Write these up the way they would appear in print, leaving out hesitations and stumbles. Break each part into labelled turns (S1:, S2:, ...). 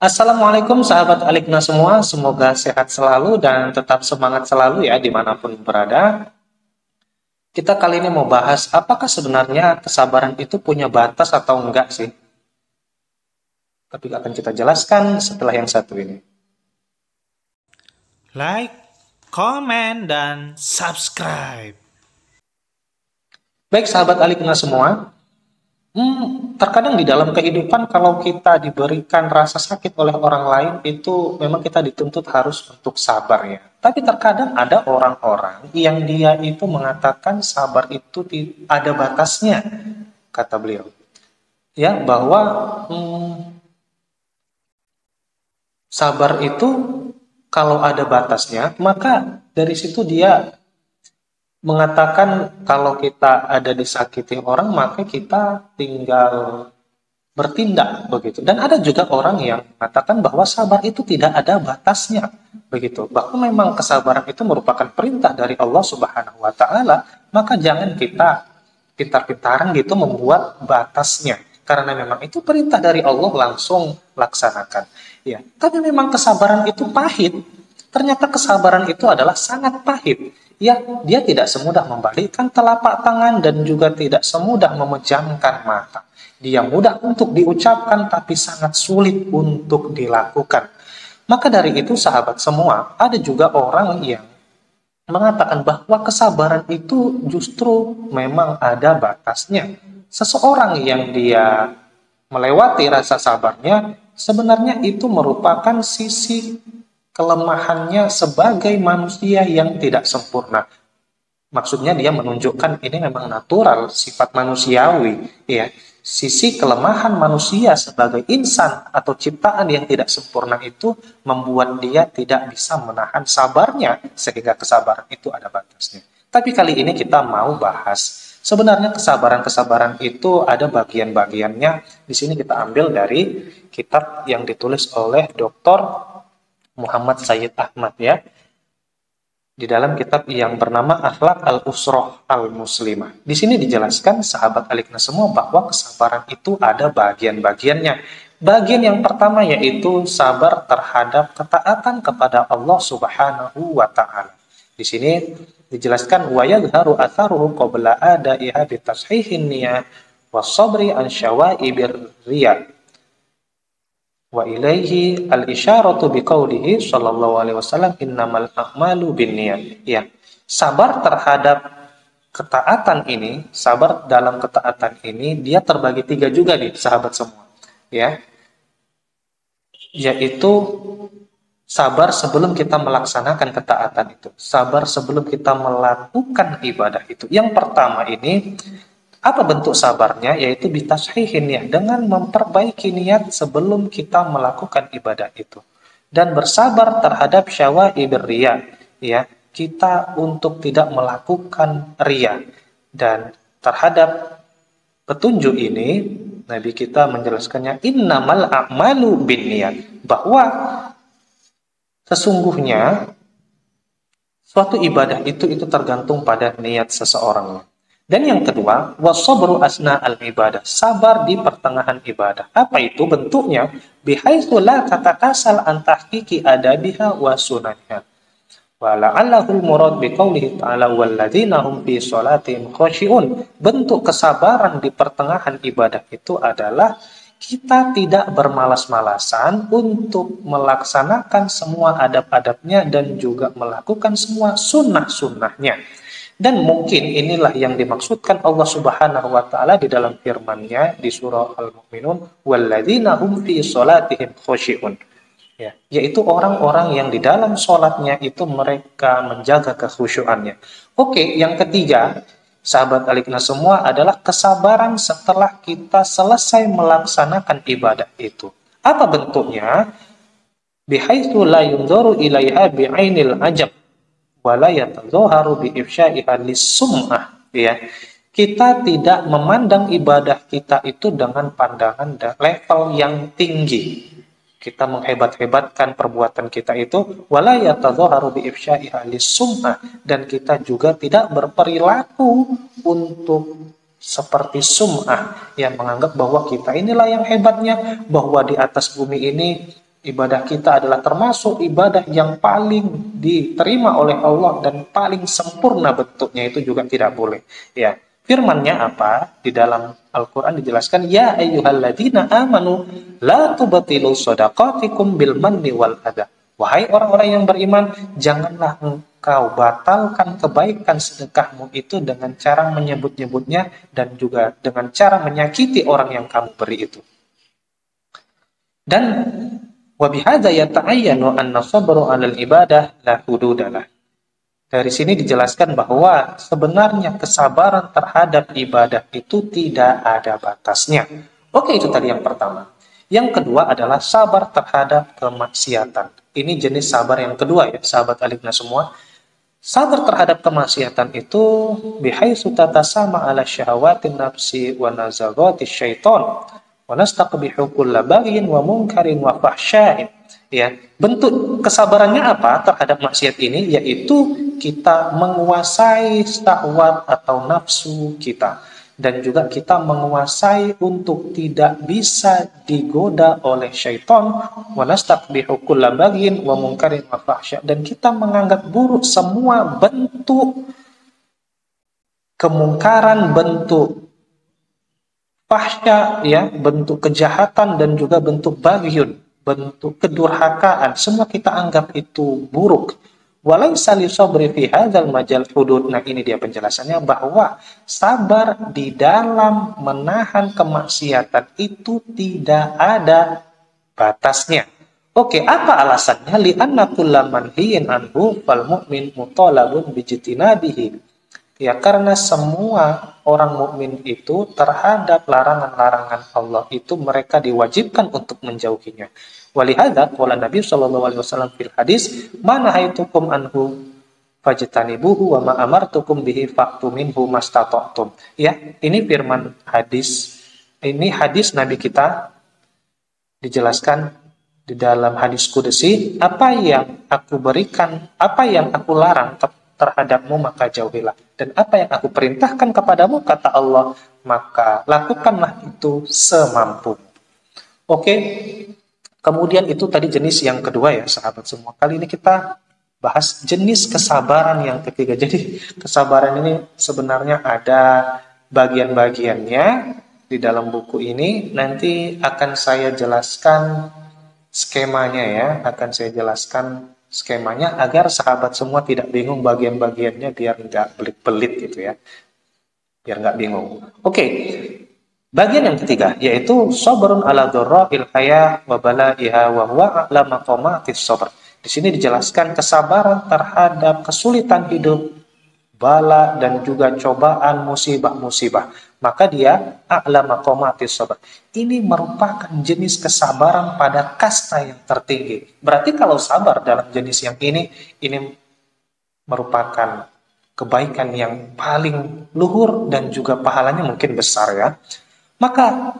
S1: Assalamualaikum sahabat Alikna semua, semoga sehat selalu dan tetap semangat selalu ya dimanapun berada. Kita kali ini mau bahas apakah sebenarnya kesabaran itu punya batas atau enggak sih? Tapi akan kita jelaskan setelah yang satu ini.
S2: Like, comment, dan subscribe.
S1: Baik sahabat Alikna semua, terkadang di dalam kehidupan kalau kita diberikan rasa sakit oleh orang lain itu memang kita dituntut harus untuk sabar ya. Tapi terkadang ada orang-orang yang dia itu mengatakan sabar itu ada batasnya, kata beliau. Ya, bahwa sabar itu kalau ada batasnya, maka dari situ dia mengatakan kalau kita ada disakiti orang, maka kita tinggal bertindak begitu. Dan ada juga orang yang mengatakan bahwa sabar itu tidak ada batasnya begitu. Bahwa memang kesabaran itu merupakan perintah dari Allah Subhanahu wa taala, maka jangan kita pintar-pintaran gitu membuat batasnya. Karena memang itu perintah dari Allah, langsung laksanakan. Ya, tapi memang kesabaran itu pahit. Ternyata kesabaran itu adalah sangat pahit. Ya, dia tidak semudah membalikkan telapak tangan dan juga tidak semudah memejamkan mata. Dia mudah untuk diucapkan tapi sangat sulit untuk dilakukan. Maka dari itu sahabat semua, ada juga orang yang mengatakan bahwa kesabaran itu justru memang ada batasnya. Seseorang yang dia melewati rasa sabarnya, sebenarnya itu merupakan sisi kelemahannya sebagai manusia yang tidak sempurna. Maksudnya dia menunjukkan ini memang natural, sifat manusiawi, ya. Sisi kelemahan manusia sebagai insan atau ciptaan yang tidak sempurna itu membuat dia tidak bisa menahan sabarnya, sehingga kesabaran itu ada batasnya. Tapi kali ini kita mau bahas sebenarnya kesabaran-kesabaran itu ada bagian-bagiannya. Di sini kita ambil dari kitab yang ditulis oleh Dr. Muhammad Sayyid Ahmad ya, di dalam kitab yang bernama Akhlak Al-Usrah Al-Muslimah. Di sini dijelaskan sahabat Alikna semua bahwa kesabaran itu ada bagian-bagiannya. Bagian yang pertama yaitu sabar terhadap ketaatan kepada Allah Subhanahu wa taala. Di sini dijelaskan wa yadhharu atharuhu qabla adaiha bi tashihin niyah was-sabri an syawa'ibir riya. Wa ilaihi al-isyaratu biqaulihi sallallahu alaihi wasallam innamal a'malu binniyat. Ya, sabar terhadap ketaatan ini, sabar dalam ketaatan ini dia terbagi tiga juga nih sahabat semua. Ya. Yaitu sabar sebelum kita melaksanakan ketaatan itu, sabar sebelum kita melakukan ibadah itu. Yang pertama ini apa bentuk sabarnya? Yaitu bitashihin ya, dengan memperbaiki niat sebelum kita melakukan ibadah itu. Dan bersabar terhadap syawa'ibir riya, ya, kita untuk tidak melakukan riya. Dan terhadap petunjuk ini, Nabi kita menjelaskannya innamal a'malu binniyat, bahwa sesungguhnya suatu ibadah itu tergantung pada niat seseorang. Dan yang kedua, wasabru asna al-ibadah, sabar di pertengahan ibadah. Apa itu bentuknya? Bihaitsu la tatakasal an tahqiqi adabiha wa sunaniha. Wa la'allahul murad biqaulihi ta'ala walladzina hum fi shalatihim khashi'un. Bentuk kesabaran di pertengahan ibadah itu adalah kita tidak bermalas-malasan untuk melaksanakan semua adab-adabnya dan juga melakukan semua sunnah-sunnahnya. Dan mungkin inilah yang dimaksudkan Allah Subhanahu wa taala di dalam firman-Nya di surah Al-Mu'minun, walladzina hum fi shalatihim khashi'un. Ya, yaitu orang-orang yang di dalam sholatnya itu mereka menjaga kekhusyuannya. Oke, yang ketiga, sahabat Alikna semua, adalah kesabaran setelah kita selesai melaksanakan ibadah itu. Apa bentuknya? Bihaitsu la yunzaru ilaiha bi'ainil ajab wala yatadhaharu bi ifsya'iha lis-sum'ah, ya. Kita tidak memandang ibadah kita itu dengan pandangan level yang tinggi. Kita menghebat-hebatkan perbuatan kita itu, wala yatadhaharu bi ifsya'iha lis-sum'ah, dan kita juga tidak berperilaku untuk seperti sum'ah yang menganggap bahwa kita inilah yang hebatnya, bahwa di atas bumi ini ibadah kita adalah termasuk ibadah yang paling diterima oleh Allah dan paling sempurna bentuknya, itu juga tidak boleh. Ya, firman-Nya apa? Di dalam Al-Qur'an dijelaskan, ya ayyuhalladzina amanu la tubtilu shadaqatikum bil manni wal adha. Wahai orang-orang yang beriman, janganlah engkau batalkan kebaikan sedekahmu itu dengan cara menyebut-nyebutnya dan juga dengan cara menyakiti orang yang kamu beri itu. Dan wa bihadza yata'ayyanu anna sabru 'alal ibadah la hududalah. Dari sini dijelaskan bahwa sebenarnya kesabaran terhadap ibadah itu tidak ada batasnya. Oke, itu tadi yang pertama. Yang kedua adalah sabar terhadap kemaksiatan. Ini jenis sabar yang kedua ya, sahabat Alikna semua. Sabar terhadap kemaksiatan itu bihaitsu tatasama ala syahawatin nafsi wa nazagati syaiton wa nastaqbihu kulla baghin wa munkarin wa fahsyain. Ya, bentuk kesabarannya apa terhadap maksiat ini? Yaitu kita menguasai syahwat atau nafsu kita, dan juga kita menguasai untuk tidak bisa digoda oleh syaitan, wa nastaqbihu kulla baghin wa munkarin wa fahsya, dan kita menganggap buruk semua bentuk kemungkaran, bentuk fahsya, ya, bentuk kejahatan, dan juga bentuk bagyun, bentuk kedurhakaan, semua kita anggap itu buruk. Walaysa li sabri fi hadzal majal hudud. Nah, ini dia penjelasannya, bahwa sabar di dalam menahan kemaksiatan itu tidak ada batasnya. Oke, apa alasannya? Li anna kullaman hiin anhu fal mu'min mutalabun bijtinabihi. Ya, karena semua orang mukmin itu terhadap larangan-larangan Allah itu mereka diwajibkan untuk menjauhinya. Walihada qala Nabi sallallahu alaihi wasallam fil hadis, "Man haitukum anhu fajtanibuhu wa ma amartukum bihi fa'tu minhu mastata'tum." Ya, ini firman hadis. Ini hadis Nabi kita dijelaskan di dalam hadis qudsi, apa yang aku berikan, apa yang aku larang terhadapmu maka jauhilah, dan apa yang aku perintahkan kepadamu, kata Allah, maka lakukanlah itu semampumu. Oke, kemudian itu tadi jenis yang kedua ya sahabat semua. Kali ini kita bahas jenis kesabaran yang ketiga. Jadi kesabaran ini sebenarnya ada bagian-bagiannya di dalam buku ini. Nanti akan saya jelaskan skemanya ya, akan saya jelaskan skemanya agar sahabat semua tidak bingung bagian-bagiannya, biar nggak pelit-pelit gitu ya, biar nggak bingung. Oke, bagian yang ketiga yaitu sabrun ala dzarra'il haya wa balaiha wa huwa a'la maqamatis sabr. Di sini dijelaskan kesabaran terhadap kesulitan hidup, bala, dan juga cobaan, musibah-musibah. Maka dia a'la maqamatis sabr. Ini merupakan jenis kesabaran pada kasta yang tertinggi. Berarti kalau sabar dalam jenis yang ini merupakan kebaikan yang paling luhur dan juga pahalanya mungkin besar ya. Maka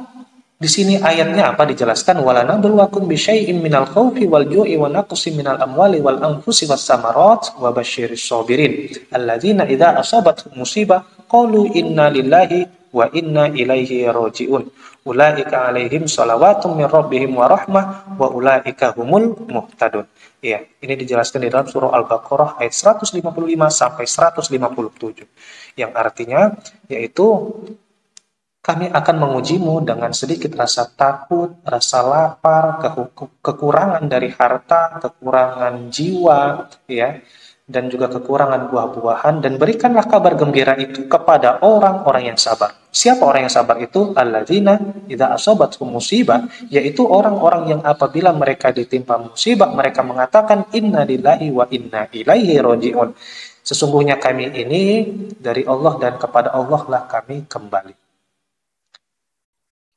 S1: di sini ayatnya apa dijelaskan, wala nabluwakum bisyai'im minal khaufi wal ju'i wa naqsin minal amwali wal anfusi was samarat wa basyiris sabirin alladzina idza asabatuhum musibah qalu inna lillahi wa inna ilaihi raji'un ulaika alaihim shalawatun min rabbihim wa rahmah wa ulaika humul muhtadun. Ya, ini dijelaskan di dalam surah Al-Baqarah ayat 155 sampai 157, yang artinya yaitu kami akan mengujimu dengan sedikit rasa takut, rasa lapar, kekurangan dari harta, kekurangan jiwa, ya, dan juga kekurangan buah-buahan, dan berikanlah kabar gembira itu kepada orang-orang yang sabar. Siapa orang yang sabar itu? Alladzina idza asabatuhum musibah, yaitu orang-orang yang apabila mereka ditimpa musibah, mereka mengatakan inna lillahi wa inna ilaihi raji'un. Sesungguhnya kami ini dari Allah dan kepada Allah lah kami kembali.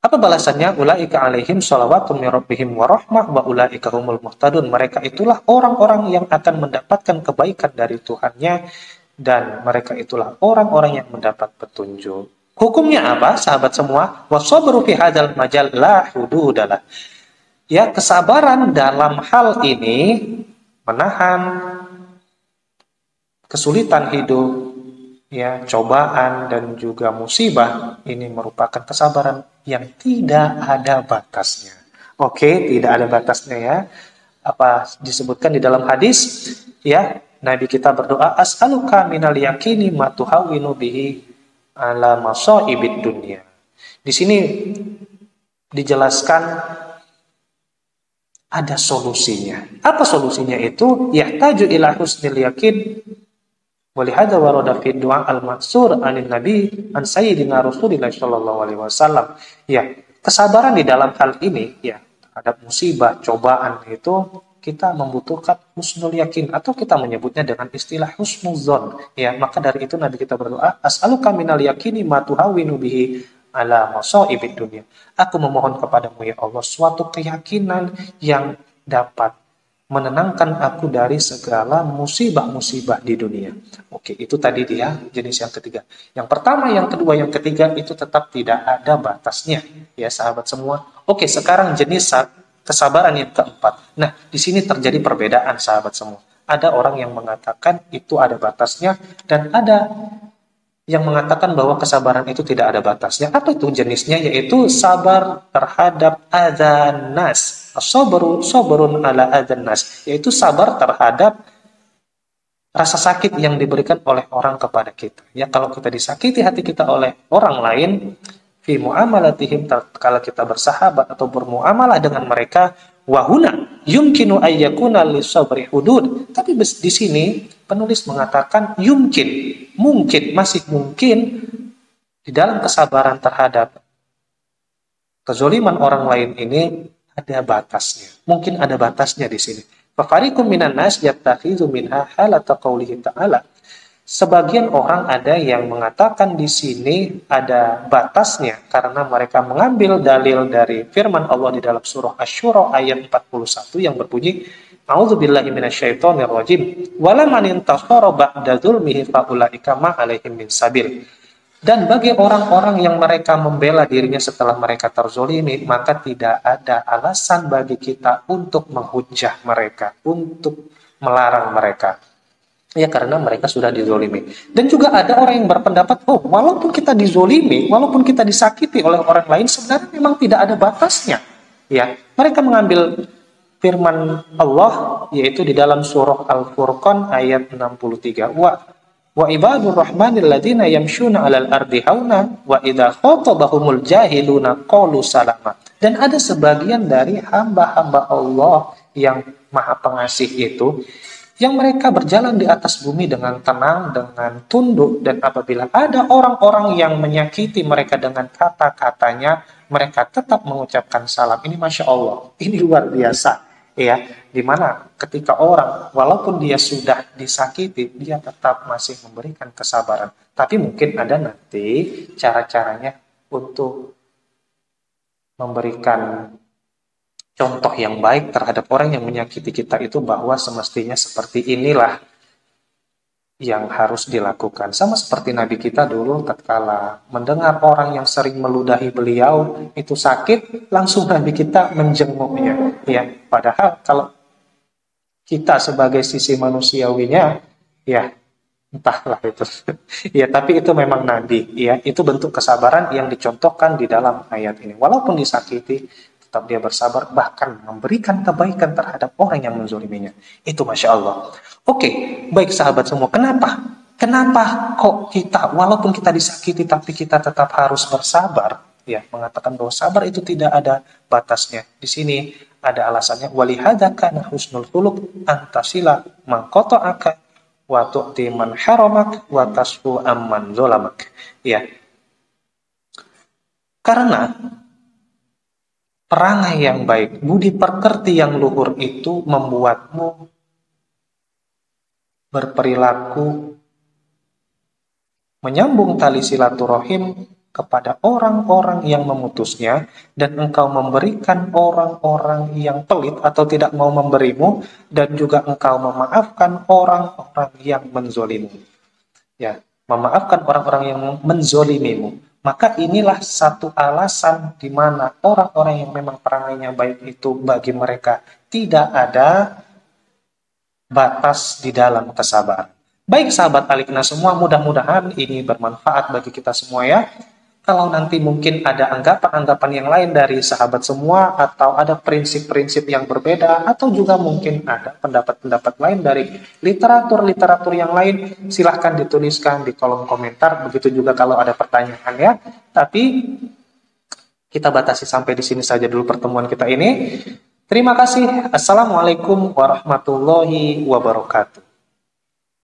S1: Apa balasannya? Ulaika alaihim shalawatun min rabbihim wa rahmah wa ulaika humul muhtadun. Mereka itulah orang-orang yang akan mendapatkan kebaikan dari Tuhannya, dan mereka itulah orang-orang yang mendapat petunjuk. Hukumnya apa, sahabat semua? Wasabru fi hadzal majal la hududalah. Ya, kesabaran dalam hal ini menahan kesulitan hidup, ya, cobaan dan juga musibah, ini merupakan kesabaran yang tidak ada batasnya. Oke, tidak ada batasnya ya. Apa disebutkan di dalam hadis ya, Nabi kita berdoa, as'aluka minal yakini ma tuhawwinu bihi ala masaibid dunya. Di sini dijelaskan ada solusinya. Apa solusinya itu? Yahtaju ila husnil yakin. Walihada warada fi du'a al-maksur anin nabi an sayyidina Rasulillah sallallahu alaihi wasallam. Ya, kesabaran di dalam hal ini ya, terhadap musibah, cobaan itu kita membutuhkan husnul yakin atau kita menyebutnya dengan istilah husnuzon. Ya, maka dari itu Nabi kita berdoa, as'aluka minal yakini ma tuhawwinu bihi ala masaibid dunya. Aku memohon kepadamu ya Allah suatu keyakinan yang dapat menenangkan aku dari segala musibah-musibah di dunia. Oke, itu tadi dia jenis yang ketiga. Yang pertama, yang kedua, yang ketiga itu tetap tidak ada batasnya. Ya sahabat semua. Oke, sekarang jenis kesabaran yang keempat. Nah, di sini terjadi perbedaan sahabat semua. Ada orang yang mengatakan itu ada batasnya dan ada yang mengatakan bahwa kesabaran itu tidak ada batasnya. Apa itu jenisnya? Yaitu sabar terhadap adzan nas. Sabrun ala adzan nas, yaitu sabar terhadap rasa sakit yang diberikan oleh orang kepada kita. Ya, kalau kita disakiti hati kita oleh orang lain, fi muamalatihim, kalau kita bersahabat atau bermuamalah dengan mereka, wahuna yumkinu ayyakuna lisabri hudud. Tapi di sini penulis mengatakan mungkin masih mungkin di dalam kesabaran terhadap kezoliman orang lain ini ada batasnya. Mungkin ada batasnya di sini. Fafariqum minan nas yattakhidhu minha halata qaulihi ta'ala. Sebagian orang ada yang mengatakan di sini ada batasnya karena mereka mengambil dalil dari firman Allah di dalam surah Asy-Syura ayat 41 yang berbunyi, A'udzubillahi minasyaitonir rajim. Wala man intasara ba'da dzulmihi fa ulaika ma 'alaihim min sabil. Dan bagi orang-orang yang mereka membela dirinya setelah mereka terzolimi, maka tidak ada alasan bagi kita untuk menghujah mereka, untuk melarang mereka. Ya, karena mereka sudah dizolimi. Dan juga ada orang yang berpendapat, walaupun kita dizolimi, walaupun kita disakiti oleh orang lain, sebenarnya memang tidak ada batasnya. Ya, mereka mengambil firman Allah, yaitu di dalam surah Al-Furqan ayat 63. Wa ibadur rahmanil ladzina yamshuna 'alal ardi hauna wa idza khatabahumul jahiluna qalu salama. Dan ada sebagian dari hamba-hamba Allah yang Maha Pengasih itu yang mereka berjalan di atas bumi dengan tenang, dengan tunduk, dan apabila ada orang-orang yang menyakiti mereka dengan kata-katanya, mereka tetap mengucapkan salam. Ini Masya Allah, ini luar biasa. Ya, dimana ketika orang walaupun dia sudah disakiti, dia tetap masih memberikan kesabaran. Tapi mungkin ada nanti cara-caranya untuk memberikan contoh yang baik terhadap orang yang menyakiti kita itu, bahwa semestinya seperti inilah yang harus dilakukan. Sama seperti Nabi kita dulu tatkala mendengar orang yang sering meludahi beliau itu sakit, langsung Nabi kita menjenguknya. Ya, padahal kalau kita sebagai sisi manusiawinya, ya entahlah itu. Ya, tapi itu memang Nabi. Ya, itu bentuk kesabaran yang dicontohkan di dalam ayat ini. Walaupun disakiti, tetap dia bersabar, bahkan memberikan kebaikan terhadap orang yang menzoliminya. Itu Masya Allah. Oke, baik sahabat semua. Kenapa kok kita, walaupun kita disakiti, tapi kita tetap harus bersabar? Ya, mengatakan bahwa sabar itu tidak ada batasnya. Di sini ada alasannya. Walihada kana husnul khuluq antasila man qata'aka wa tu'ti man haramak wa tasfu amman zolamak. Ya. Karena perangai yang baik, budi pekerti yang luhur itu membuatmu berperilaku menyambung tali silaturahim kepada orang-orang yang memutusnya, dan engkau memberikan orang-orang yang pelit atau tidak mau memberimu, dan juga engkau memaafkan orang-orang yang menzolimu. Ya, memaafkan orang-orang yang menzolimimu. Maka inilah satu alasan di mana orang-orang yang memang perangainya baik itu bagi mereka tidak ada batas di dalam kesabaran. Baik sahabat Alikna semua, mudah-mudahan ini bermanfaat bagi kita semua ya. Kalau nanti mungkin ada anggapan-anggapan yang lain dari sahabat semua, atau ada prinsip-prinsip yang berbeda, atau juga mungkin ada pendapat-pendapat lain dari literatur-literatur yang lain, silahkan dituliskan di kolom komentar. Begitu juga kalau ada pertanyaan ya. Tapi kita batasi sampai di sini saja dulu pertemuan kita ini. Terima kasih. Assalamualaikum warahmatullahi wabarakatuh.